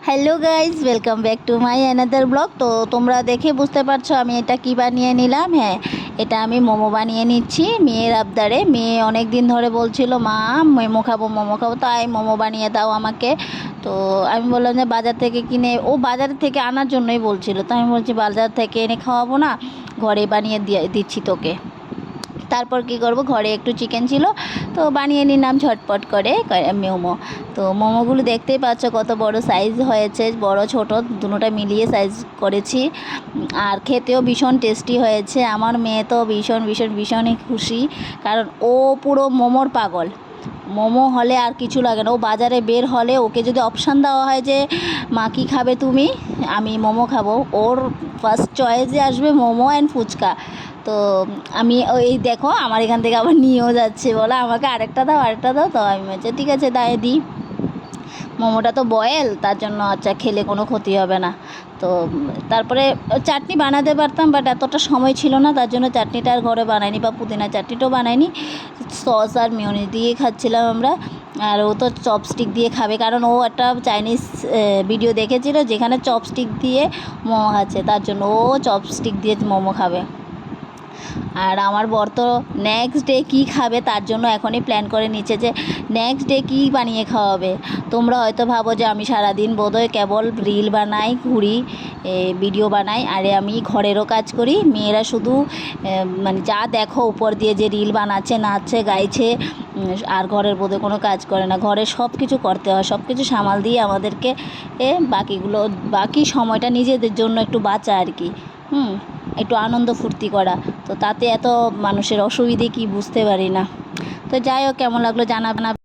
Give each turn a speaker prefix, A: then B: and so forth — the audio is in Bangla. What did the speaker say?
A: Hello guys, welcome back to my another blog. তো তোমরা দেখে বুঝতে পারছো আমি এটা কী বানিয়ে নিলাম। হ্যাঁ, এটা আমি মোমো বানিয়ে নিচ্ছি মেয়ের আবদারে। মেয়ে অনেক দিন ধরে বলছিল মা মোমো খাবো মোমো খাবো, তাই মোমো বানিয়ে দাও আমাকে। তো আমি বললাম যে বাজার থেকে কিনে, ও বাজার থেকে আনার জন্যই বলছিল। তো আমি বলছি বাজার থেকে এনে খাওয়াবো না, ঘরে বানিয়ে দিচ্ছি তোকে। তারপর কি করব, ঘরে একটু চিকেন ছিল তো বানিয়ে নিলাম ঝটপট করে মোমো। তো মোমোগুলো দেখতেই পাচ্ছ কত বড় সাইজ হয়েছে, বড় ছোট দুটোটা মিলিয়ে সাইজ করেছি। আর খেতেও ভীষণ টেস্টি হয়েছে। আমার মেয়ে তো ভীষণ ভীষণ ভীষণই খুশি, কারণ ও পুরো মোমোর পাগল। মোমো হলে আর কিছু লাগে না। ও বাজারে বের হলে ওকে যদি অপশান দেওয়া হয় যে মা কী খাবে তুমি, আমি মোমো খাবো, ওর ফার্স্ট চয়েসে আসবে মোমো অ্যান্ড ফুচকা। তো আমি ওই দেখো আমার এখান থেকে আবার নিয়েও যাচ্ছে, বলে আমাকে আরেকটা দাও আরেকটা দাও। তো আমি বলছি ঠিক আছে দায়ে দিই, মোমোটা তো বয়েল, তার জন্য আচ্ছা খেলে কোনো ক্ষতি হবে না। তো তারপরে চাটনি বানাতে পারতাম, বাট এতটা সময় ছিল না, তার জন্য চাটনিটা আর ঘরে বানাইনি, বা পুদিনা চাটনিটাও বানাইনি। সস আর মিউনিস দিয়ে খাচ্ছিলাম আমরা। আর ও তো চপস্টিক দিয়ে খাবে, কারণ ও একটা চাইনিজ ভিডিও দেখেছিল যেখানে চপস্টিক দিয়ে মোমো খাচ্ছে, তার জন্য ও চপস্টিক দিয়ে মোমো খাবে। আর আমার বর তো নেক্সট ডে কী খাবে তার জন্য এখনই প্ল্যান করে নিচ্ছে যে নেক্সট ডে কী বানিয়ে খাওয়াবে। তোমরা হয়তো ভাবো যে আমি সারাদিন বোধহয় কেবল রিল বানাই, ঘুরি, ভিডিও বানাই, আরে আমি ঘরেরও কাজ করি। মেয়েরা শুধু মানে যা দেখো উপর দিয়ে যে রিল বানাচ্ছে, নাচছে, গাইছে, আর ঘরের বোধহয় কোনো কাজ করে না। ঘরে সব কিছু করতে হয়, সব কিছু সামাল দিয়ে আমাদেরকে বাকি সময়টা নিজেদের জন্য একটু বাঁচা আর কি। একটু আনন্দ ফুর্তি করা। তো তাতে এত মানুষের অসুবিধে কি বুঝতে পারি না। তো যাই হোক, কেমন লাগলো জানাবেন।